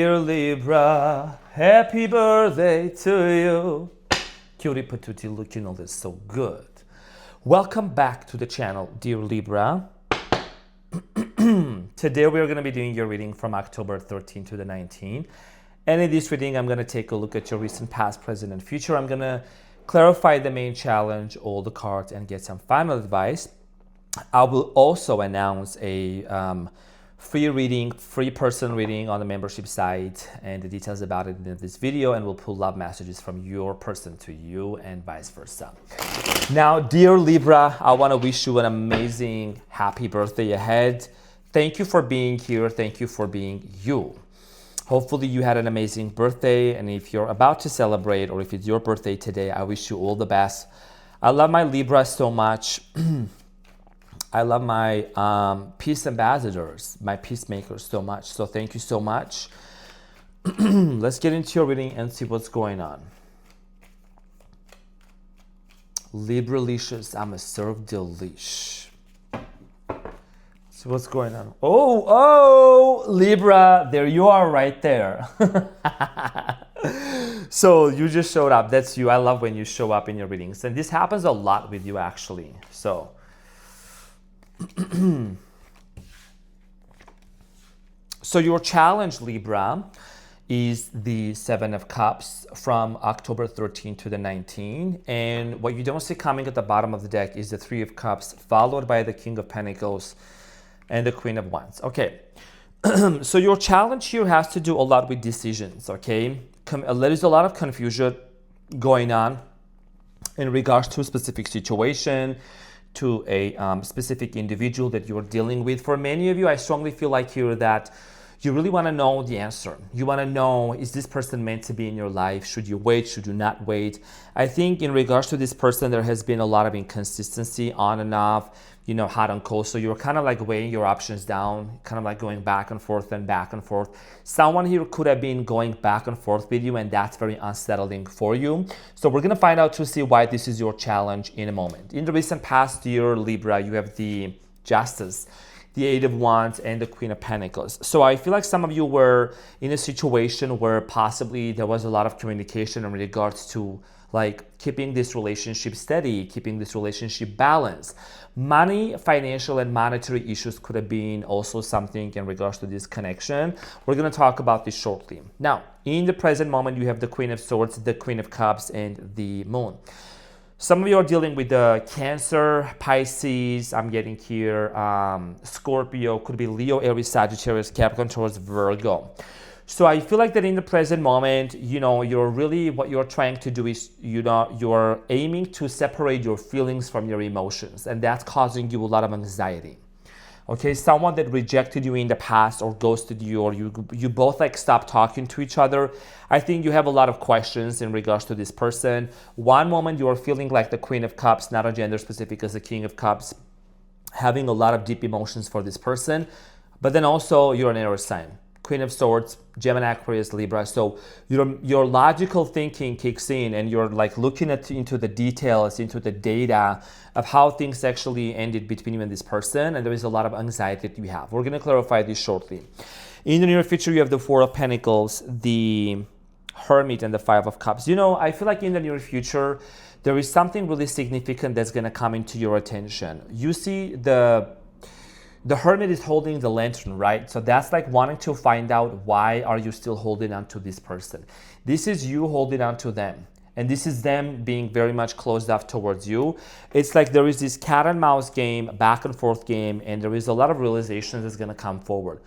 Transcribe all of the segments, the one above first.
Dear Libra, happy birthday to you. Cutie patootie, looking all this so good. Welcome back to the channel, dear Libra. Today we are going to be doing your reading from October 13 to the 19th. And in this reading, I'm going to take a look at your recent, past, present, and future. I'm going to clarify the main challenge, all the cards, and get some final advice. I will also announce a free reading, free person reading on the membership site, and the details about it in this video, and we'll pull love messages from your person to you and vice versa. Now, dear Libra, I want to wish you an amazing, happy birthday ahead. Thank you for being here. Thank you for being you. Hopefully you had an amazing birthday, and if you're about to celebrate or if it's your birthday today, I wish you all the best. I love my Libra so much. I love my peace ambassadors, my peacemakers so much. So thank you so much. Let's get into your reading and see what's going on. Libralicious, I'm a serve delish. So what's going on? Oh, Libra, there you are right there. So you just showed up. That's you. I love when you show up in your readings. And this happens a lot with you actually. So your challenge, Libra, is the Seven of Cups from October 13 to the 19. And what you don't see coming at the bottom of the deck is the Three of Cups, followed by the King of Pentacles and the Queen of Wands. Okay, so your challenge here has to do a lot with decisions, okay? There is a lot of confusion going on in regards to a specific situation, to a specific individual that you're dealing with. For many of you, I strongly feel like here that you really want to know the answer. You want to know, is this person meant to be in your life? Should you wait? Should you not wait? I think in regards to this person, there has been a lot of inconsistency on and off, you know, hot and cold. So you're kind of like weighing your options down, kind of like going back and forth and back and forth. Someone here could have been going back and forth with you, and that's very unsettling for you. So we're going to find out to see why this is your challenge in a moment. In the recent past year, Libra, you have the Justice, the Eight of Wands, and the Queen of Pentacles. So I feel like some of you were in a situation where possibly there was a lot of communication in regards to like keeping this relationship steady, keeping this relationship balanced. Money, financial, and monetary issues could have been also something in regards to this connection. We're going to talk about this shortly. Now, in the present moment, you have the Queen of Swords, the Queen of Cups, and the Moon. Some of you are dealing with the Cancer, Pisces, I'm getting here, Scorpio, could be Leo, Aries, Sagittarius, Capricorn, Taurus, Virgo. So I feel like that in the present moment, you know, what you're trying to do is, you know, you're aiming to separate your feelings from your emotions, and that's causing you a lot of anxiety. Okay, someone that rejected you in the past or ghosted you, or you both like stopped talking to each other. I think you have a lot of questions in regards to this person. One moment you are feeling like the Queen of Cups, not a gender specific as the King of Cups, having a lot of deep emotions for this person, but then also you're an air sign. Queen of Swords, Gemini, Aquarius, Libra. So your logical thinking kicks in, and you're like looking into the details, into the data of how things actually ended between you and this person, and there is a lot of anxiety that you have. We're going to clarify this shortly. In the near future, you have the Four of Pentacles, the Hermit, and the Five of Cups. You know, I feel like in the near future, there is something really significant that's going to come into your attention. You see the Hermit is holding the lantern, right? So that's like wanting to find out, why are you still holding on to this person? This is you holding on to them. And this is them being very much closed off towards you. It's like there is this cat and mouse game, back and forth game, and there is a lot of realization that's going to come forward.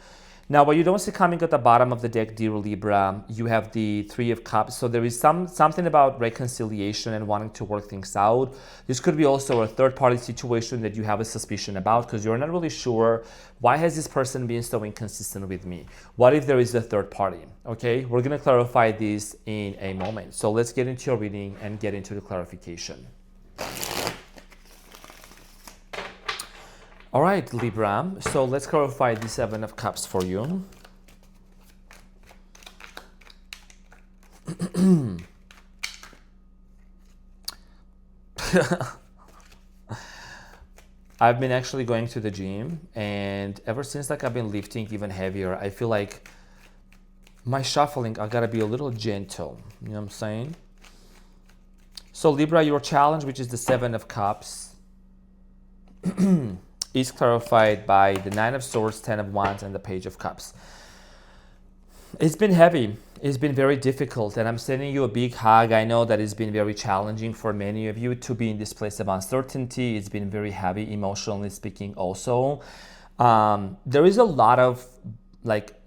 Now, what you don't see coming at the bottom of the deck, dear Libra, you have the Three of Cups. So there is something about reconciliation and wanting to work things out. This could be also a third-party situation that you have a suspicion about, because you're not really sure, why has this person been so inconsistent with me? What if there is a third party? Okay, we're going to clarify this in a moment. So let's get into your reading and get into the clarification. All right, Libra, so let's clarify the Seven of Cups for you. I've been actually going to the gym, and ever since like I've been lifting even heavier, I feel like My shuffling, I gotta be a little gentle. You know what I'm saying? So Libra, your challenge, which is the Seven of Cups, is clarified by the Nine of Swords, Ten of Wands, and the Page of Cups. It's been heavy. It's been very difficult, and I'm sending you a big hug. I know that it's been very challenging for many of you to be in this place of uncertainty. It's been very heavy, emotionally speaking, also. There is a lot of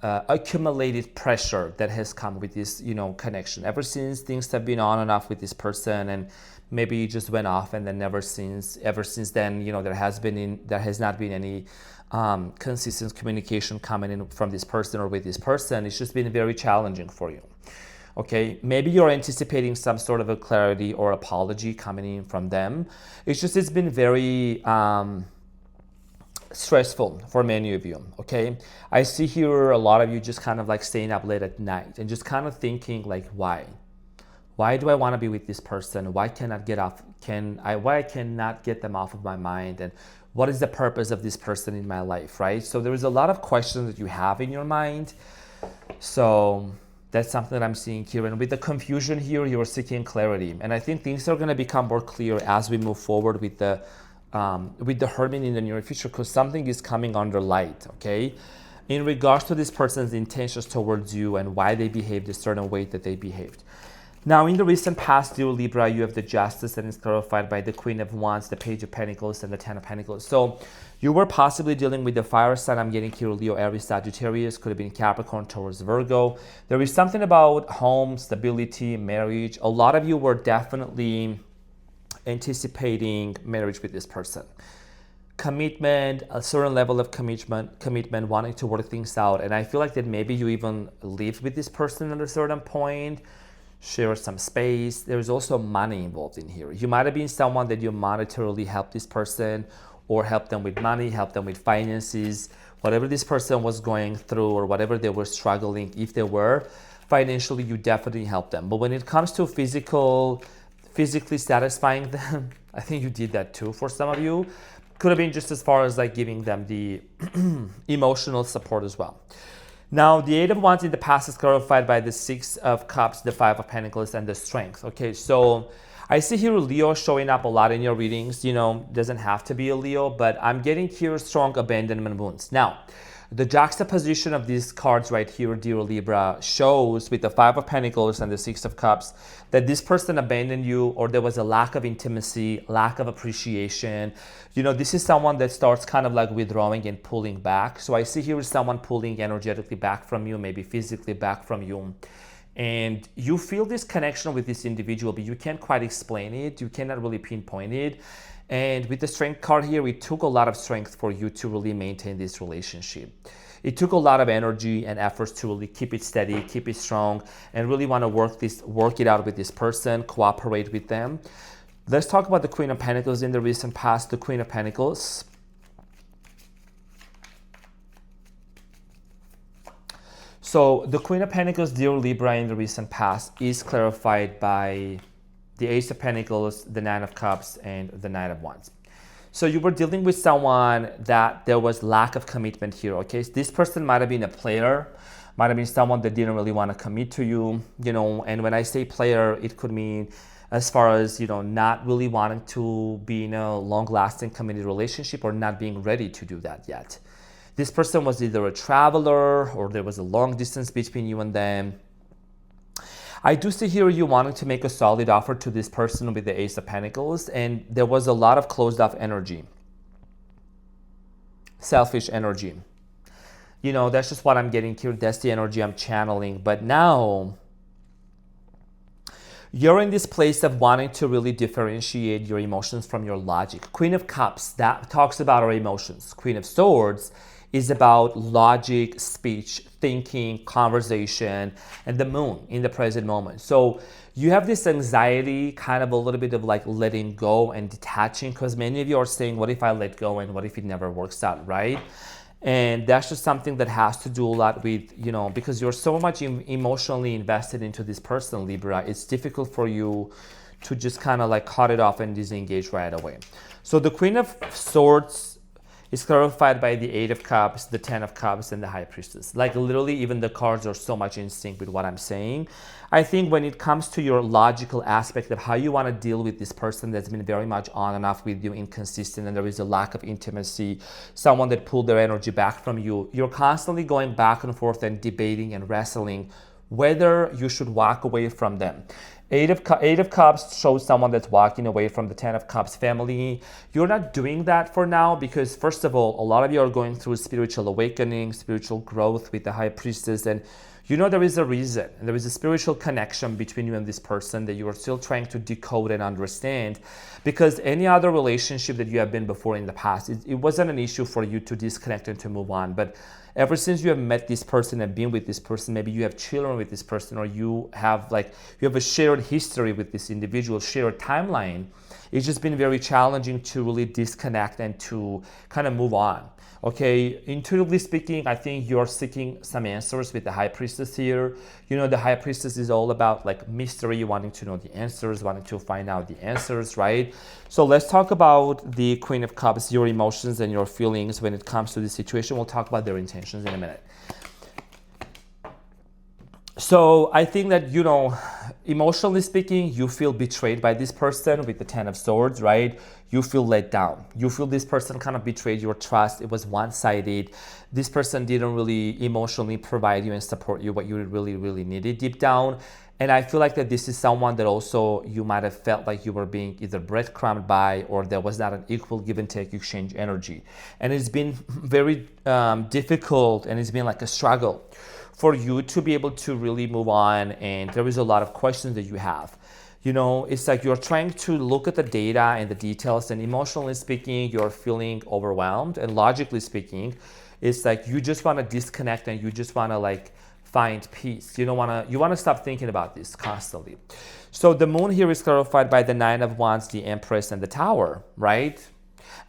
accumulated pressure that has come with this, connection. Ever since things have been on and off with this person, and maybe you just went off, and then ever since then, there has not been any consistent communication coming in from this person or with this person. It's just been very challenging for you. Okay, maybe you're anticipating some sort of a clarity or apology coming in from them. It's been very stressful for many of you. Okay, I see here a lot of you just kind of like staying up late at night and just kind of thinking like, why do I want to be with this person? Why cannot get off? Why I cannot get them off of my mind? And what is the purpose of this person in my life, right? So there is a lot of questions that you have in your mind. So that's something that I'm seeing here. And with the confusion here, you're seeking clarity. And I think things are going to become more clear as we move forward with the Hermit in the near future, because something is coming under light, okay? In regards to this person's intentions towards you and why they behaved a certain way that they behaved. Now, in the recent past, dear Libra, you have the Justice, and it's clarified by the Queen of Wands, the Page of Pentacles, and the Ten of Pentacles. So you were possibly dealing with the fire sign. I'm getting here Leo, Aries, Sagittarius, could have been Capricorn, Taurus, Virgo. There is something about home, stability, marriage. A lot of you were definitely anticipating marriage with this person. Commitment, a certain level of commitment, wanting to work things out. And I feel like that maybe you even lived with this person at a certain point, share some space. There's also money involved in here. You might have been someone that you monetarily helped this person, or help them with money, help them with finances, whatever this person was going through or whatever they were struggling. If they were financially, you definitely helped them. But when it comes to physically satisfying them, I think you did that too for some of you. Could have been just as far as like giving them the emotional support as well. Now, the Eight of Wands in the past is clarified by the Six of Cups, the Five of Pentacles, and the Strength. Okay, so I see here Leo showing up a lot in your readings. Doesn't have to be a Leo, but I'm getting here strong abandonment wounds. Now, the juxtaposition of these cards right here, dear Libra, shows with the Five of Pentacles and the Six of Cups that this person abandoned you, or there was a lack of intimacy, lack of appreciation. This is someone that starts kind of like withdrawing and pulling back. So I see here is someone pulling energetically back from you, maybe physically back from you. And you feel this connection with this individual, but you can't quite explain it. You cannot really pinpoint it. And with the Strength card here, it took a lot of strength for you to really maintain this relationship. It took a lot of energy and efforts to really keep it steady, keep it strong, and really want to work it out with this person, cooperate with them. Let's talk about the Queen of Pentacles in the recent past. The Queen of Pentacles. So the Queen of Pentacles, dear Libra, in the recent past is clarified by the Ace of Pentacles, the Nine of Cups, and the Knight of Wands. So you were dealing with someone that there was lack of commitment here, okay? So this person might have been a player, might have been someone that didn't really want to commit to you, and when I say player, it could mean as far as, not really wanting to be in a long-lasting committed relationship, or not being ready to do that yet. This person was either a traveler, or there was a long distance between you and them. I do see here you wanting to make a solid offer to this person with the Ace of Pentacles, and there was a lot of closed off energy, selfish energy. That's just what I'm getting here. That's the energy I'm channeling. But now you're in this place of wanting to really differentiate your emotions from your logic. Queen of Cups, that talks about our emotions. Queen of Swords is about logic, speech, thinking, conversation, and the Moon in the present moment. So you have this anxiety, kind of a little bit of like letting go and detaching, because many of you are saying, what if I let go, and what if it never works out, right? And that's just something that has to do a lot with, because you're so much emotionally invested into this person, Libra, it's difficult for you to just kind of like cut it off and disengage right away. So the Queen of Swords is clarified by the Eight of Cups, the Ten of Cups, and the High Priestess. Like literally, even the cards are so much in sync with what I'm saying. I think when it comes to your logical aspect of how you want to deal with this person that's been very much on and off with you, inconsistent, and there is a lack of intimacy, someone that pulled their energy back from you, you're constantly going back and forth and debating and wrestling whether you should walk away from them. Eight of Cups shows someone that's walking away from the Ten of Cups family. You're not doing that for now because, first of all, a lot of you are going through spiritual awakening, spiritual growth with the High Priestess, and you know there is a reason. There is a spiritual connection between you and this person that you are still trying to decode and understand, because any other relationship that you have been before in the past, it wasn't an issue for you to disconnect and to move on. But ever since you have met this person and been with this person, maybe you have children with this person, or you have a shared history with this individual, shared timeline, it's just been very challenging to really disconnect and to kind of move on. Okay, intuitively speaking, I think you're seeking some answers with the High Priestess here. You know, the High Priestess is all about like mystery, wanting to know the answers, wanting to find out the answers, right? So let's talk about the Queen of Cups, your emotions and your feelings when it comes to this situation. We'll talk about their intentions in a minute. So I think that, you know, emotionally speaking, you feel betrayed by this person with the Ten of Swords, right? You feel let down. You feel this person kind of betrayed your trust. It was one-sided. This person didn't really emotionally provide you and support you what you really, really needed deep down. And I feel like that this is someone that also you might have felt like you were being either breadcrumbed by, or there was not an equal give and take exchange energy. And it's been very difficult, and it's been like a struggle for you to be able to really move on. And there is a lot of questions that you have. You know, it's like you're trying to look at the data and the details, and emotionally speaking, you're feeling overwhelmed. And logically speaking, it's like you just want to disconnect and you just want to like find peace. You want to stop thinking about this constantly. So the moon here is clarified by the Nine of Wands, the Empress, and the Tower, right?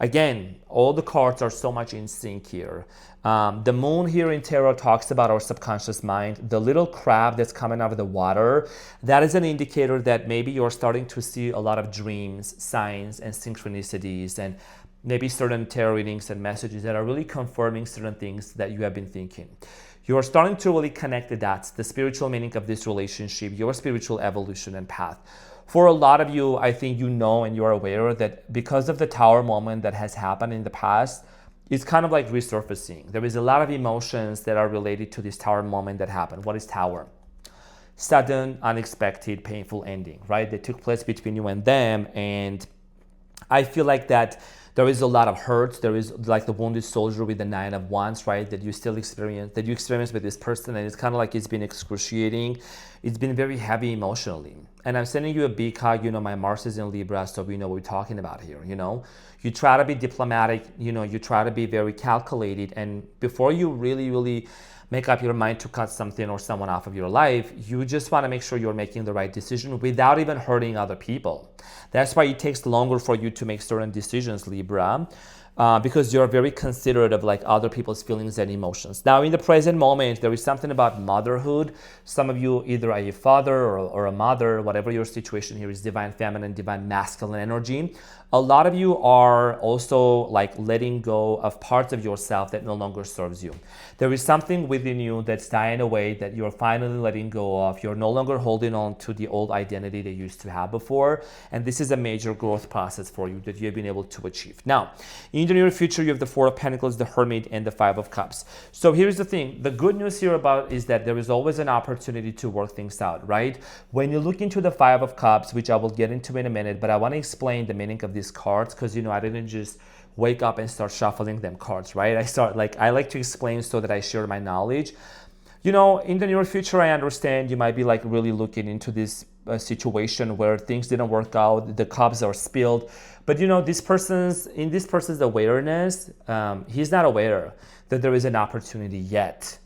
Again, all the cards are so much in sync here. The moon here in tarot talks about our subconscious mind. The little crab that's coming out of the water, that is an indicator that maybe you're starting to see a lot of dreams, signs, and synchronicities, and maybe certain tarot readings and messages that are really confirming certain things that you have been thinking. You're starting to really connect the dots, the spiritual meaning of this relationship, your spiritual evolution and path. For a lot of you, I think you know and you're aware that because of the Tower moment that has happened in the past, it's kind of like resurfacing. There is a lot of emotions that are related to this Tower moment that happened. What is Tower? Sudden, unexpected, painful ending, right? That took place between you and them. And I feel like that there is a lot of hurt. There is like the wounded soldier with the Nine of Wands, right? That you still experience, with this person. And it's kind of like it's been excruciating. It's been very heavy emotionally. And I'm sending you a big hug. You know, my Mars is in Libra, so we know what we're talking about here, you know. You try to be diplomatic, you know, you try to be very calculated. And before you really make up your mind to cut something or someone off of your life, you just want to make sure you're making the right decision without even hurting other people. That's why it takes longer for you to make certain decisions, Libra, because you're very considerate of like other people's feelings and emotions. Now, in the present moment, there is something about motherhood. Some of you either are a father or a mother, whatever your situation here is, divine feminine, divine masculine energy. A lot of you are also like letting go of parts of yourself that no longer serves you. There is something within you that's dying away that you're finally letting go of. You're no longer holding on to the old identity that you used to have before. And this is a major growth process for you that you have been able to achieve. Now, in the near future, you have the Four of Pentacles, the Hermit, and the Five of Cups. So here's the thing. The good news here about is that there is always an opportunity to work things out, right? When you look into the Five of Cups, which I will get into in a minute, but I want to explain the meaning of these cards, because you know I didn't just wake up and start shuffling them cards, right? I like to explain so that I share my knowledge. You know, in the near future, I understand you might be like really looking into this situation where things didn't work out, the cups are spilled, but you know, this person's awareness, he's not aware that there is an opportunity yet.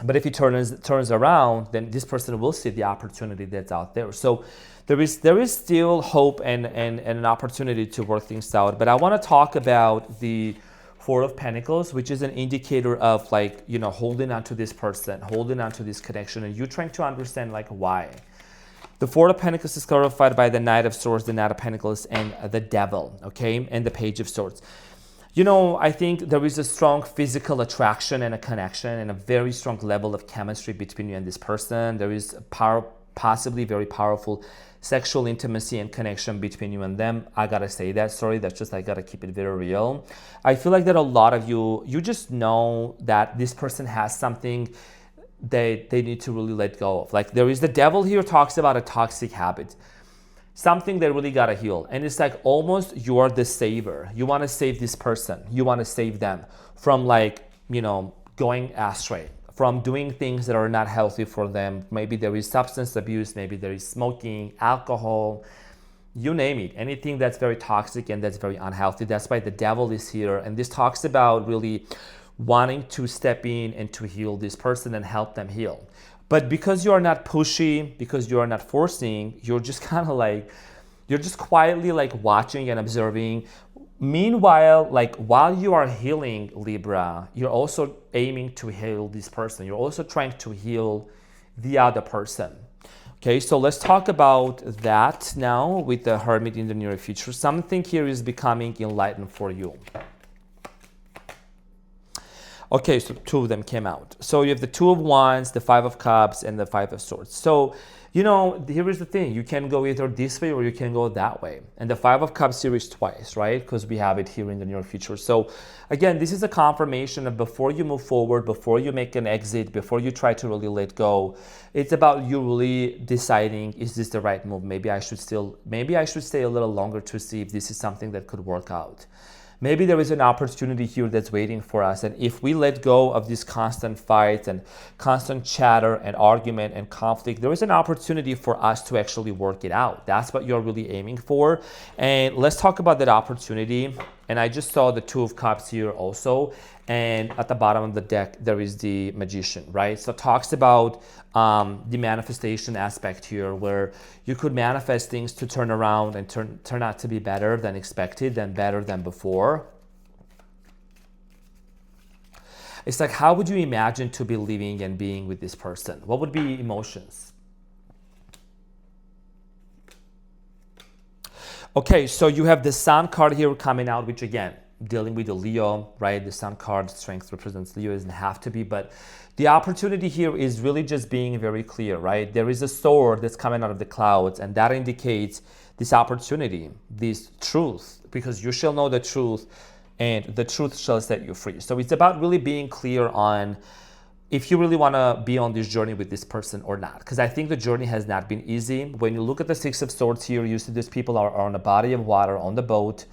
But if he turns around, then this person will see the opportunity that's out there. So there is still hope and an opportunity to work things out. But I want to talk about the Four of Pentacles, which is an indicator of like, you know, holding on to this person, holding on to this connection, and you trying to understand like why. The Four of Pentacles is clarified by the Knight of Swords, the Knight of Pentacles, and the Devil, okay, and the Page of Swords. I think there is a strong physical attraction and a connection and a very strong level of chemistry between you and this person. There is possibly very powerful sexual intimacy and connection between you and them. I gotta say that. Sorry, that's just, I gotta keep it very real. I feel like that a lot of you just know that this person has something they need to really let go of. Like, there is the devil here talks about a toxic habit, something they really gotta heal. And it's like almost you're the saver. You wanna save this person. You wanna save them from going astray, from doing things that are not healthy for them. Maybe there is substance abuse, maybe there is smoking, alcohol, you name it, anything that's very toxic and that's very unhealthy. That's why the devil is here. And this talks about really wanting to step in and to heal this person and help them heal. But because you are not pushy, because you are not forcing, you're just kind of like, you're just quietly like watching and observing. Meanwhile, like while you are healing, Libra, you're also aiming to heal this person. You're also trying to heal the other person. Okay, so let's talk about that now with the Hermit in the near future. Something here is becoming enlightened for you. Okay, so two of them came out. So you have the Two of Wands, the Five of Cups, and the Five of Swords. So, here is the thing. You can go either this way or you can go that way. And the Five of Cups here is twice, right? Because we have it here in the near future. So again, this is a confirmation of before you move forward, before you make an exit, before you try to really let go, it's about you really deciding, is this the right move? Maybe I should stay a little longer to see if this is something that could work out. Maybe there is an opportunity here that's waiting for us. And if we let go of this constant fight and constant chatter and argument and conflict, there is an opportunity for us to actually work it out. That's what you're really aiming for. And let's talk about that opportunity. And I just saw the Two of Cups here also. And at the bottom of the deck, there is the Magician, right? So it talks about the manifestation aspect here, where you could manifest things to turn around and turn out to be better than expected, than better than before. It's like, how would you imagine to be living and being with this person? What would be emotions? Okay, so you have the Sun card here coming out, which again, dealing with the Leo, right? The Sun card, strength represents Leo, doesn't have to be, but the opportunity here is really just being very clear, right? There is a sword that's coming out of the clouds, and that indicates this opportunity, this truth, because you shall know the truth, and the truth shall set you free. So it's about really being clear on if you really want to be on this journey with this person or not. Because I think the journey has not been easy. When you look at the Six of Swords here, you see these people are on a body of water on the boat,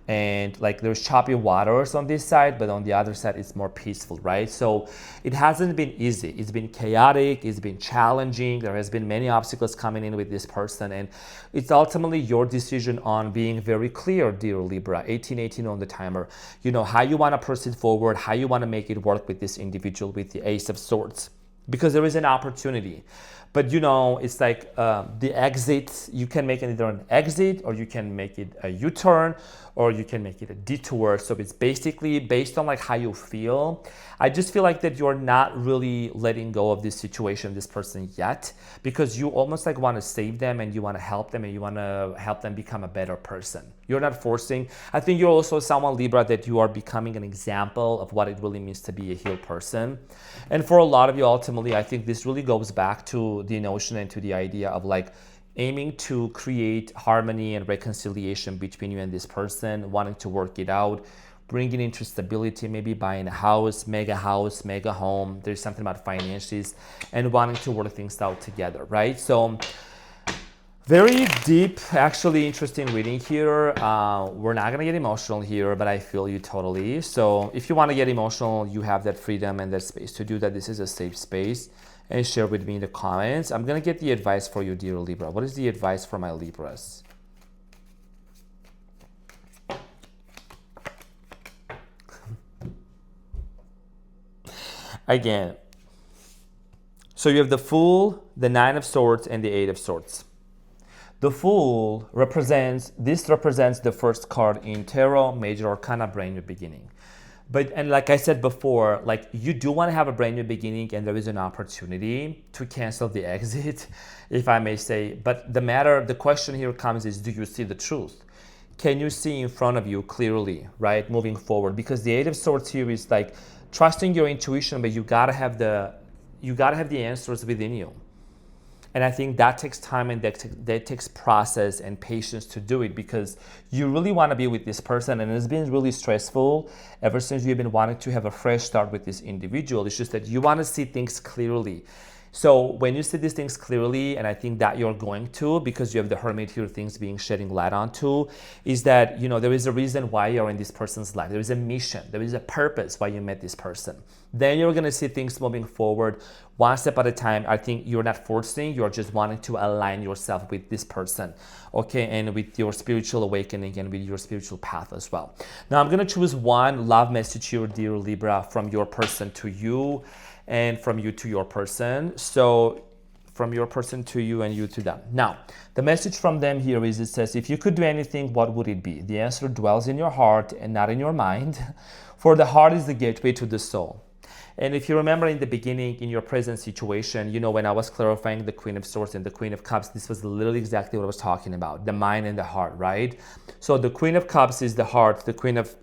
and like there's choppy waters on this side, but on the other side it's more peaceful, right? So it hasn't been easy. It's been chaotic, it's been challenging. There has been many obstacles coming in with this person, and it's ultimately your decision on being very clear, dear Libra. 1818 on the timer. How you want to proceed forward, how you want to make it work with this individual, with the Ace of Swords, because there is an opportunity. But it's like the exit, you can make either an exit, or you can make it a U-turn, or you can make it a detour. So it's basically based on like how you feel. I just feel like that you're not really letting go of this situation, this person yet, because you almost like want to save them, and you want to help them, and you want to help them become a better person. You're not forcing. I think you're also someone, Libra, that you are becoming an example of what it really means to be a healed person. And for a lot of you, ultimately, I think this really goes back to the notion and to the idea of like aiming to create harmony and reconciliation between you and this person, wanting to work it out, bringing into stability, maybe buying a house, mega home. There's something about finances and wanting to work things out together, right? So very deep, actually interesting reading here. We're not gonna get emotional here, but I feel you totally. So if you wanna get emotional, you have that freedom and that space to do that. This is a safe space. And share with me in the comments. I'm gonna get the advice for you, dear Libra. What is the advice for my Libras? Again, so you have the Fool, the Nine of Swords, and the Eight of Swords. The Fool represents the first card in Tarot, Major Arcana, brand new beginning. And like I said before, like you do want to have a brand new beginning, and there is an opportunity to cancel the exit, if I may say. But the question here comes is, do you see the truth? can you see in front of you clearly, right, moving forward? Because the Eight of Swords here is like trusting your intuition, but you gotta have the answers within you. And I think that takes time, and that takes process and patience to do it, because you really want to be with this person, and it's been really stressful ever since you've been wanting to have a fresh start with this individual. It's just that you want to see things clearly. So when you see these things clearly, and I think that you're going to, because you have the Hermit here, things being shedding light onto, is that, you know, there is a reason why you're in this person's life. There is a mission. There is a purpose why you met this person. Then you're going to see things moving forward one step at a time. I think you're not forcing, you're just wanting to align yourself with this person, okay, and with your spiritual awakening and with your spiritual path as well. Now I'm going to choose one love message here, dear Libra, from your person to you, and from you to your person. So from your person to you and you to them. Now, the message from them here is, it says, if you could do anything, what would it be? The answer dwells in your heart and not in your mind, for the heart is the gateway to the soul. And if you remember in the beginning, in your present situation, you know, when I was clarifying the Queen of Swords and the Queen of Cups, this was literally exactly what I was talking about, the mind and the heart, right? So the Queen of Cups is the heart, the Queen of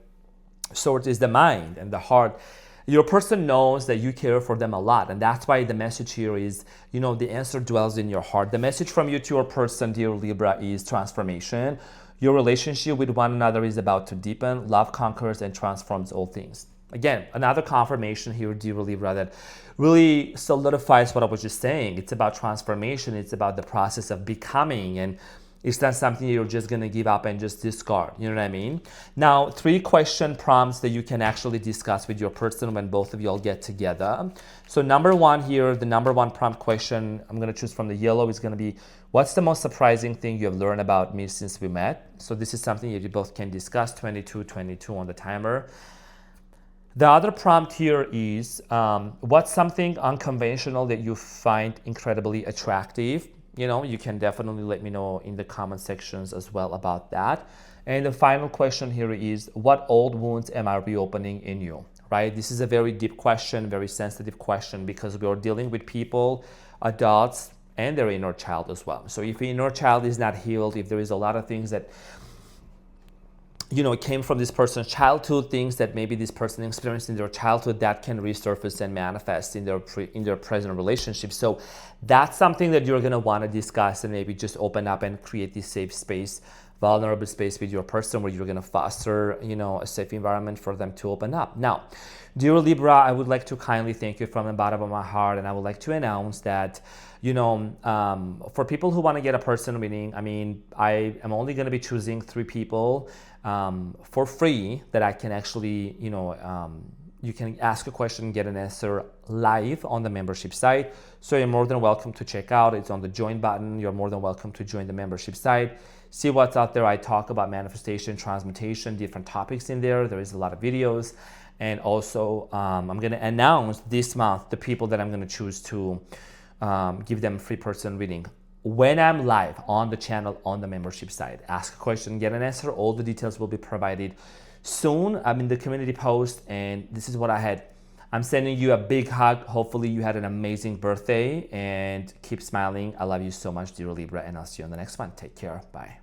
Swords is the mind and the heart. Your person knows that you care for them a lot, and that's why the message here is, you know, the answer dwells in your heart. The message from you to your person, dear Libra, is transformation. Your relationship with one another is about to deepen. Love conquers and transforms all things. Again, another confirmation here, dear Libra, that really solidifies what I was just saying. It's about transformation. It's about the process of becoming, and it's not something you're just going to give up and just discard. You know what I mean? Now, 3 question prompts that you can actually discuss with your person when both of you all get together. So number 1 here, the number 1 prompt question, I'm going to choose from the yellow, is going to be, what's the most surprising thing you have learned about me since we met? So this is something that you both can discuss, 22 on the timer. The other prompt here is, what's something unconventional that you find incredibly attractive? You know, you can definitely let me know in the comment sections as well about that. And the final question here is, what old wounds am I reopening in you, right? This is a very deep question, very sensitive question, because we are dealing with people, adults, and their inner child as well. So if your inner child is not healed, if there is a lot of things that, you know, it came from this person's childhood, things that maybe this person experienced in their childhood, that can resurface and manifest in their present relationship. So that's something that you're going to want to discuss, and maybe just open up and create this safe space, vulnerable space with your person, where you're going to foster, you know, a safe environment for them to open up. Now, dear Libra, I would like to kindly thank you from the bottom of my heart, and I would like to announce that, you know, for people who want to get a person reading, I mean, I am only going to be choosing 3 people for free that I can actually, you know, you can ask a question and get an answer live on the membership site. So you're more than welcome to check out. It's on the join button. You're more than welcome to join the membership site. See what's out there. I talk about manifestation, transmutation, different topics in there. There is a lot of videos. And also, I'm going to announce this month the people that I'm going to choose to give them free person reading when I'm live on the channel, on the membership site. Ask a question, get an answer. All the details will be provided soon. I'm in the community post, and this is what I had. I'm sending you a big hug. Hopefully you had an amazing birthday, and keep smiling. I love you so much, dear Libra, and I'll see you on the next one. Take care. Bye.